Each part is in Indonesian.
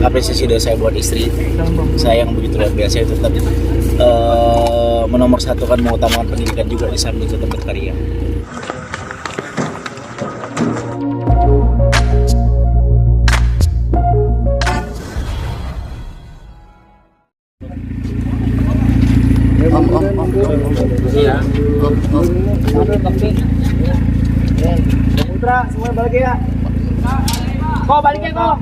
apresiasi dari saya buat istri saya yang begitu luar biasa, itu tetap menomorsatukan, mengutamakan pendidikan juga di samping tetap berkarya. Iya. Putra, semua balik ya. Kok balik ya kok?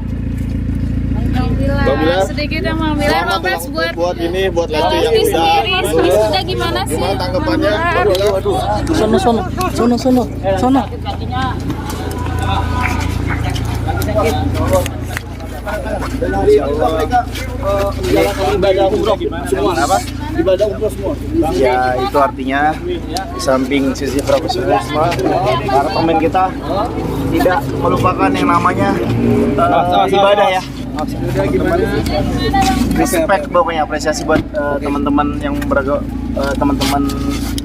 Alhamdulillah, sedikit yang alhamdulillah congrats buat Lesti yang Lesti udah sendiri. Sudah gimana sih? Gimana tanggapannya? Sono. Ibadah umroh semua. Apa? Ibadah umroh semua. Ya, itu artinya di samping sisi profesionalisme, para pemain kita tidak melupakan yang namanya ibadah ya. Respect, pokoknya apresiasi buat teman-teman yang teman-teman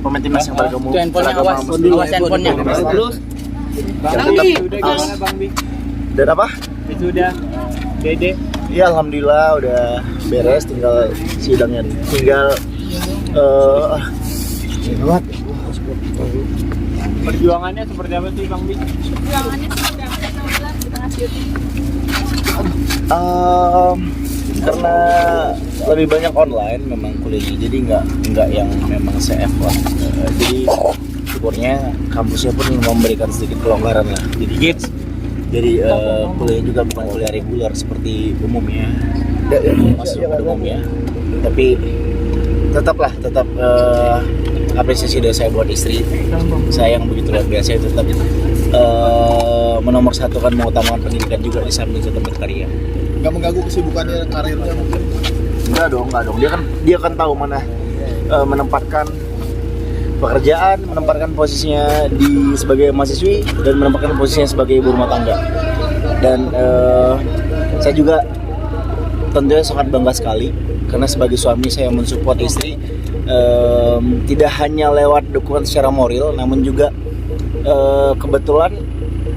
pemain timnas yang bergabung. Awas handphonenya. Dan apa? Sudah. Dede. Ya, alhamdulillah udah beres, tinggal sidangnya, tinggal Perjuangannya seperti apa sih Bang Bi? Perjuangannya seperti apa sih Bang di tengah syuting? Karena lebih banyak online memang kuliahnya, jadi nggak yang memang CF lah. Jadi syukurnya kampusnya pun memberikan sedikit kelonggaran lah. Jadi kuliah juga bukan kuliah reguler seperti umumnya, masuk pada umumnya. Tapi tetap apresiasi dari saya buat istri saya yang begitu luar biasa, itu tetap menomorsatukan, mengutamakan pendidikan juga di samping tetap berkarya. Nggak mengganggu kesibukannya, karirnya mungkin? Enggak dong. Dia kan tahu mana menempatkan pekerjaan, menempatkan posisinya sebagai mahasiswi, dan menempatkan posisinya sebagai ibu rumah tangga. Dan saya juga tentunya sangat bangga sekali karena sebagai suami saya mensupport istri, tidak hanya lewat dukungan secara moral, namun juga kebetulan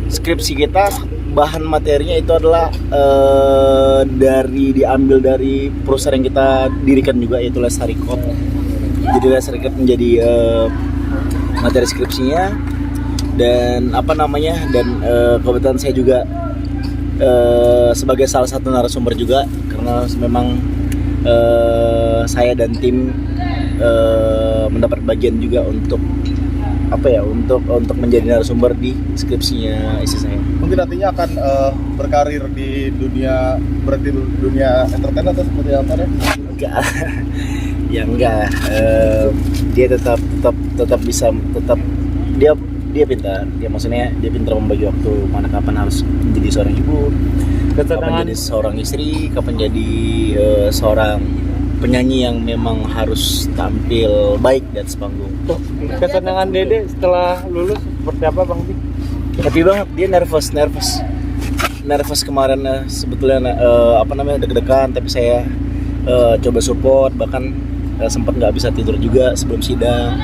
skripsi kita bahan materinya itu adalah diambil dari perusahaan yang kita dirikan juga, yaitu Lestari Code. Jadi Lestari Code menjadi materi skripsinya, dan kebetulan saya juga sebagai salah satu narasumber juga, karena memang saya dan tim mendapat bagian juga untuk menjadi narasumber di skripsinya istri saya. Mungkin nantinya akan berkarir di dunia entertain atau seperti apa deh? Enggak. Dia tetap bisa, dia pintar. Dia pintar membagi waktu, mana kapan harus menjadi seorang ibu, kapan jadi seorang istri, kapan jadi seorang penyanyi yang memang harus tampil baik di atas panggung. Kesenangan Dede setelah lulus seperti apa Bang Bi? Happy banget, dia nervous kemarin, sebetulnya deg-degan, tapi saya coba support, bahkan sempat nggak bisa tidur juga sebelum sidang.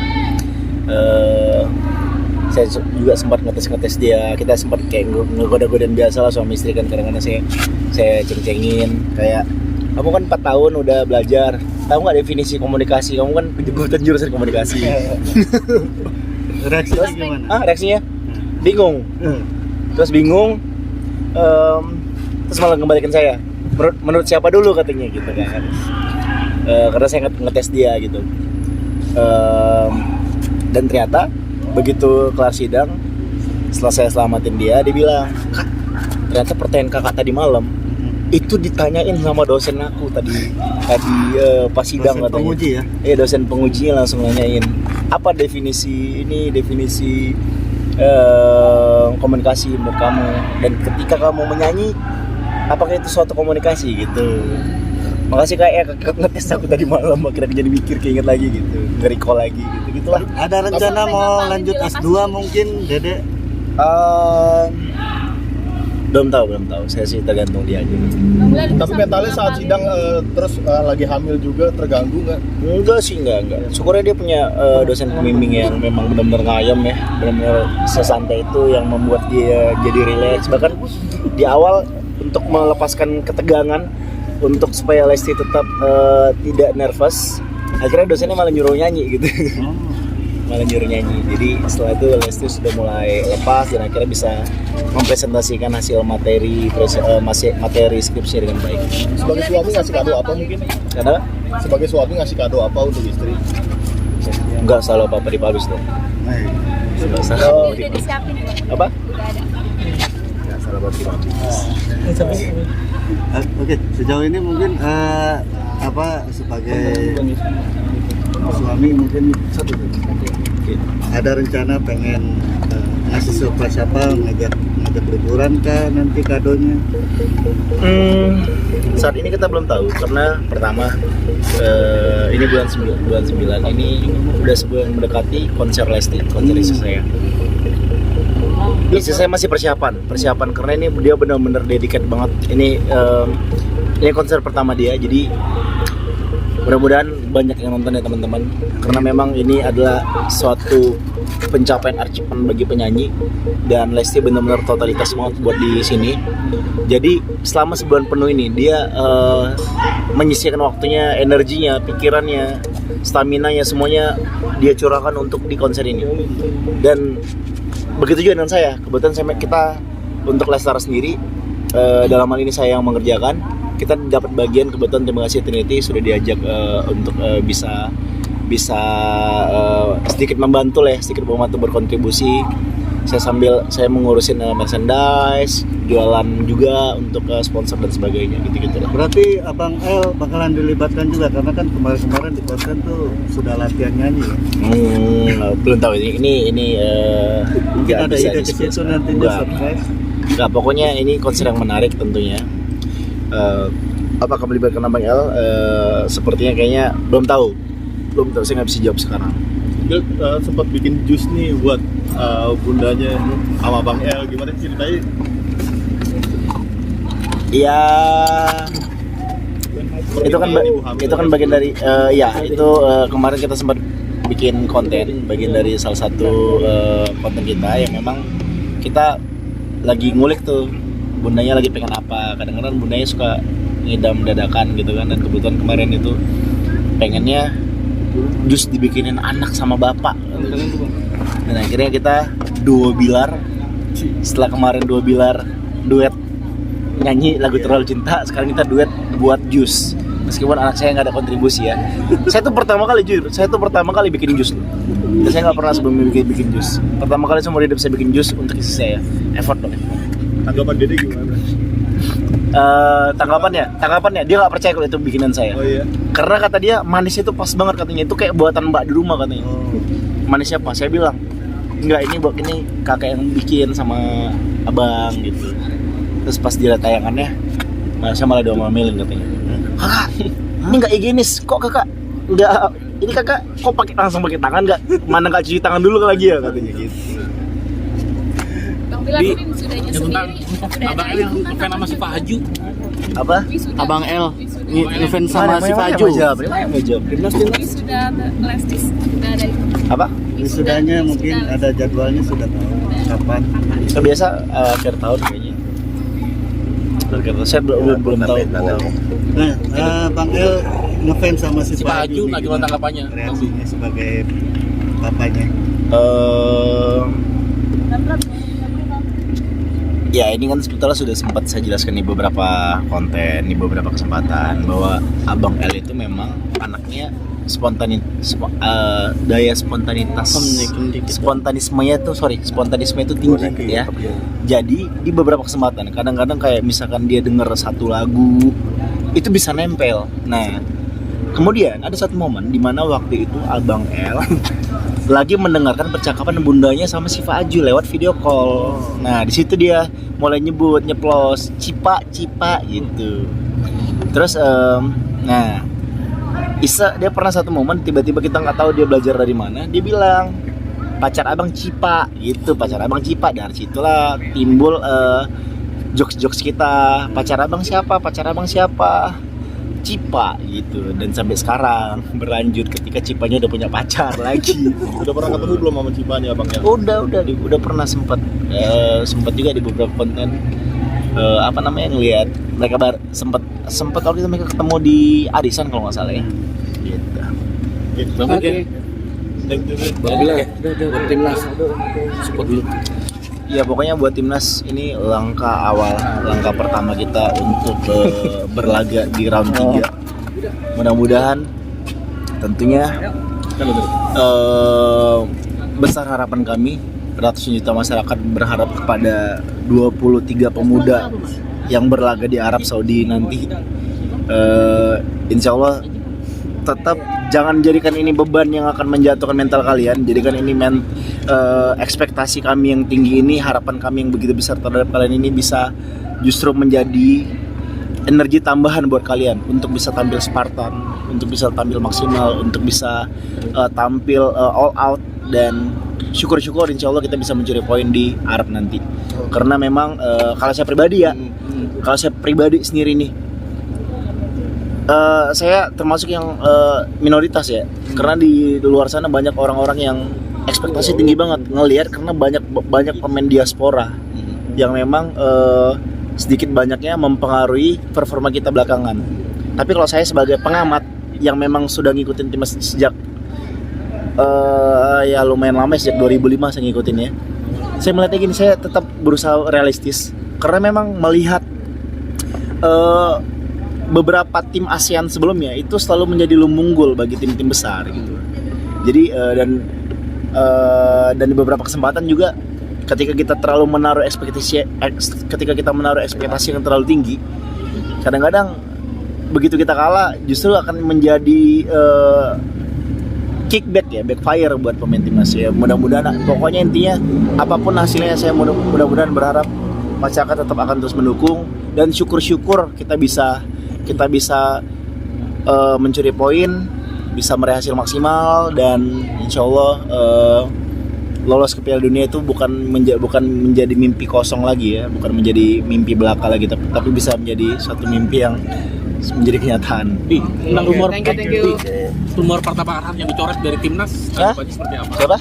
Saya juga sempat ngetes dia, kita sempat kayak ngegoda-godain biasa lah, suami istri kan. Kadang-kadang saya ceng-cengin kayak, kamu kan 4 tahun udah belajar, tahu nggak definisi komunikasi? Kamu kan jurusan komunikasi. Reaksinya gimana? Reaksinya bingung. Terus bingung, terus malah kembalikan saya. Menurut siapa dulu katanya gitu kan? Karena saya ngetes dia gitu. Dan ternyata begitu kelar sidang, setelah saya selamatin dia bilang, "Kak, ternyata pertanyaan kakak tadi malam itu ditanyain sama dosen aku tadi pas sidang," katanya. Penguji ya? Iya, dosen pengujinya langsung nanyain, apa definisi komunikasi menurut kamu, dan ketika kamu menyanyi apakah itu suatu komunikasi gitu. Makasih Kak ya, ngetes aku tadi malam, akhirnya jadi mikir, keinget lagi gitu, nge-recall lagi gitu lah. Ada rencana mau lanjut S2 mungkin Dede? Belum tahu, saya sih tergantung dia aja. Tapi mentalnya saat sidang terus lagi hamil juga terganggu nggak? Enggak sih, enggak. Syukurnya dia punya dosen pembimbing yang memang benar-benar ngayom ya, benar-benar sesantai itu yang membuat dia jadi relax. Bahkan di awal untuk melepaskan ketegangan, untuk supaya Lesti tetap tidak nervous. Akhirnya dosennya malah nyuruh nyanyi gitu. Malah nyuruh nyanyi. Jadi setelah itu Lesti sudah mulai lepas dan akhirnya bisa mempresentasikan hasil materi materi skripsi dengan baik. Sebagai suami ngasih kado apa mungkin? Karena Sebagai suami ngasih kado apa untuk istri? nggak selalu apa-apa dipalus dong. Nggak selalu Udah apa-apa. disiapin Pak. Apa? Udah ada. Nggak selalu apa-apa dipalus. Oke, sejauh ini mungkin sebagai suami mungkin ada rencana pengen ngasih surprise apa, ngajak liburan kah nanti kadonya? Saat ini kita belum tahu karena pertama ini bulan 9 ini udah sebulan mendekati konser Lesti, konser istri saya. Istri saya masih persiapan karena ini dia benar-benar dedicated banget. Ini konser pertama dia, jadi mudah-mudahan banyak yang nonton ya teman-teman, karena memang ini adalah suatu pencapaian achievement bagi penyanyi dan Lesti benar-benar totalitas banget buat di sini. Jadi selama sebulan penuh ini dia menyisihkan waktunya, energinya, pikirannya, staminanya, semuanya dia curahkan untuk di konser ini. Dan begitu juga dengan saya. Kebetulan kita untuk Lestari sendiri, dalam hal ini saya yang mengerjakan. Kita dapat bagian, kebetulan terima kasih Trinity sudah diajak untuk bisa sedikit membantu lah ya, sedikit membantu berkontribusi. Saya mengurusin merchandise, jualan juga untuk sponsor dan sebagainya gitu lah. Berarti Abang El bakalan dilibatkan juga karena kan kemarin di konser tuh sudah latihan nyanyi ya? Belum tahu ini Mungkin ada ide ke situ nantinya surprise. Enggak, pokoknya ini konser yang menarik tentunya. Apakah melibatkan Abang El? Sepertinya kayaknya belum tahu, saya nggak bisa jawab sekarang. Dia sempat bikin jus nih buat bundanya sama Bang El, gimana ceritanya? Ya itu kan bagian dari kemarin kita sempat bikin konten, bagian dari salah satu konten kita yang memang kita lagi ngulik tuh bundanya lagi pengen apa. Kadang-kadang bundanya suka ngidam dadakan gitu kan, dan kebetulan kemarin itu pengennya jus dibikinin anak sama bapak, dan akhirnya kita duo bilar. Setelah kemarin duo bilar duet nyanyi lagu Terlalu Cinta, sekarang kita duet buat jus. Meskipun anak saya nggak ada kontribusi ya. Saya tuh pertama kali bikin jus loh. Dan saya nggak pernah sebelumnya bikin jus. Pertama kali seumur hidup saya bikin jus untuk istri saya. Effort dong. Tanggapan Dede gimana? Tanggapannya dia nggak percaya kalau itu bikinan saya. Oh iya. Karena kata dia manisnya itu pas banget katanya, itu kayak buatan mbak di rumah katanya. Manisnya pas. Saya bilang enggak, ini kakak yang bikin sama abang gitu. Terus pas dilihat tayangannya, saya malah diomelin katanya. Kakak, ini nggak higienis kok kakak? Nggak, ini kakak kok langsung pakai tangan nggak? Mana nggak cuci tangan dulu lagi ya katanya gitu. Bang Bilar ini sudahnya sendiri. Abang El yang ngefans sama si Pak Haju. Apa? Abang El ngefans Mana sama si Pak Haju. Wisuda Lesti sudah ada itu. Apa? Wisudanya mungkin ada jadwalnya, sudah tahu kapan. Biasa akhir tahun kayaknya. Saya belum tahu. Nah, Bang El ngefans sama si Si Pak Haju, nah gimana tanggapannya? Reaksinya sebagai papanya. Ya ini kan sebetulnya sudah sempat saya jelaskan di beberapa konten, di beberapa kesempatan, bahwa Abang L itu memang anaknya daya spontanismenya itu tinggi ya. Jadi di beberapa kesempatan kadang-kadang kayak misalkan dia denger satu lagu itu bisa nempel. Nah, kemudian ada satu momen di mana waktu itu Abang L lagi mendengarkan percakapan bundanya sama si Faju lewat video call. Nah, di situ dia mulai nyeplos cipa gitu. Terus Isa dia pernah satu momen tiba-tiba kita nggak tahu dia belajar dari mana, dia bilang pacar abang Cipa gitu, pacar abang Cipa. Dari situlah timbul jokes kita, pacar abang siapa Cipa gitu. Dan sampai sekarang berlanjut ketika Cipanya udah punya pacar lagi. Udah pernah ketemu belum sama Cipanya abangnya? Udah pernah sempat juga di beberapa konten. ngelihat mereka sempat waktu itu mereka ketemu di Arisan kalau nggak salah ya. Gitu. Buat timnas support dulu. Ya pokoknya buat timnas ini langkah pertama kita untuk berlaga di round 3. Mudah-mudahan tentunya besar harapan kami, ratusan juta masyarakat berharap kepada 23 pemuda yang berlaga di Arab Saudi nanti. Insya Allah tetap jangan jadikan ini beban yang akan menjatuhkan mental kalian. Jadikan ini ekspektasi kami yang tinggi ini, harapan kami yang begitu besar terhadap kalian ini bisa justru menjadi energi tambahan buat kalian untuk bisa tampil Spartan, untuk bisa tampil maksimal, untuk bisa tampil all out, dan syukur-syukur insya Allah kita bisa mencuri poin di Arab nanti. Karena memang kalau saya pribadi sendiri nih, saya termasuk yang minoritas ya, karena di luar sana banyak orang-orang yang ekspektasi tinggi banget ngelihat, karena banyak pemain diaspora yang memang sedikit banyaknya mempengaruhi performa kita belakangan. Tapi kalau saya sebagai pengamat yang memang sudah ngikutin timnas sejak ya lumayan lama, sejak 2005 saya ngikutin ya, saya melihatnya gini, saya tetap berusaha realistis karena memang melihat beberapa tim ASEAN sebelumnya itu selalu menjadi lumunggul bagi tim-tim besar gitu. Jadi dan di beberapa kesempatan juga ketika kita menaruh ekspektasi yang terlalu tinggi, kadang-kadang begitu kita kalah justru akan menjadi kickback ya, backfire buat pemain timnas ya. Mudah-mudahan, pokoknya intinya apapun hasilnya, saya mudah-mudahan berharap masyarakat tetap akan terus mendukung, dan syukur-syukur kita bisa mencuri poin, bisa meraih hasil maksimal, dan insya Allah lolos ke Piala Dunia itu bukan menjadi mimpi kosong lagi ya, bukan menjadi mimpi belaka lagi, tapi bisa menjadi suatu mimpi yang menjadi kenyataan. Tentang Thank you. rumor Pratama Arhan yang dicoret dari timnas, Hah? tanggapannya seperti apa? Siapa?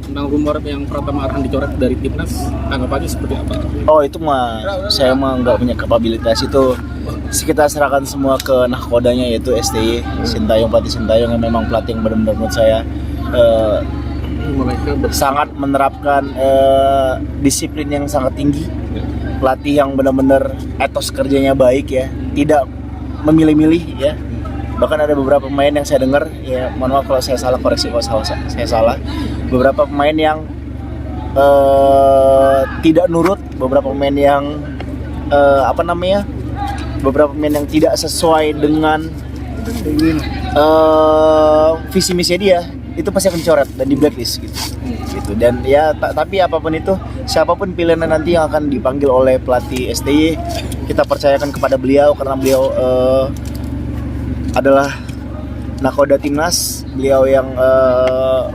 Tentang rumor yang Pratama Arhan dicoret dari timnas, tanggapannya seperti apa? Oh itu mah saya mah nggak punya kapabilitas itu. Kita serahkan semua ke nahkodanya, yaitu STY Sintayong, pelatih Sintayong yang memang pelatih yang benar-benar menurut saya sangat menerapkan disiplin yang sangat tinggi, pelatih yang benar-benar etos kerjanya baik ya, tidak memilih-milih ya. Bahkan ada beberapa pemain yang saya dengar ya, mohon maaf kalau saya salah, koreksi kalau saya salah, beberapa pemain yang tidak nurut, beberapa pemain yang beberapa pemain yang tidak sesuai dengan visi misi dia, itu pasti akan dicoret dan di blacklist gitu. Dan ya tapi apapun itu, siapapun pilihan nanti yang akan dipanggil oleh pelatih STY, kita percayakan kepada beliau karena beliau adalah nakoda timnas, beliau yang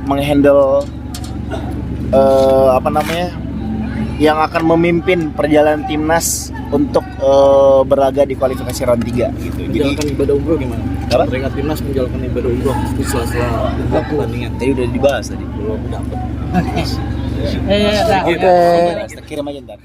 menghandle yang akan memimpin perjalanan timnas untuk berlaga di kualifikasi round 3 gitu. Menjalankan ibadah umroh gimana? Apa? Mereka timnas menjalankan ibadah umroh setelah pertandingan. Tadi udah dibahas tadi. Belum dapat. Oke. Kirim aja ntar.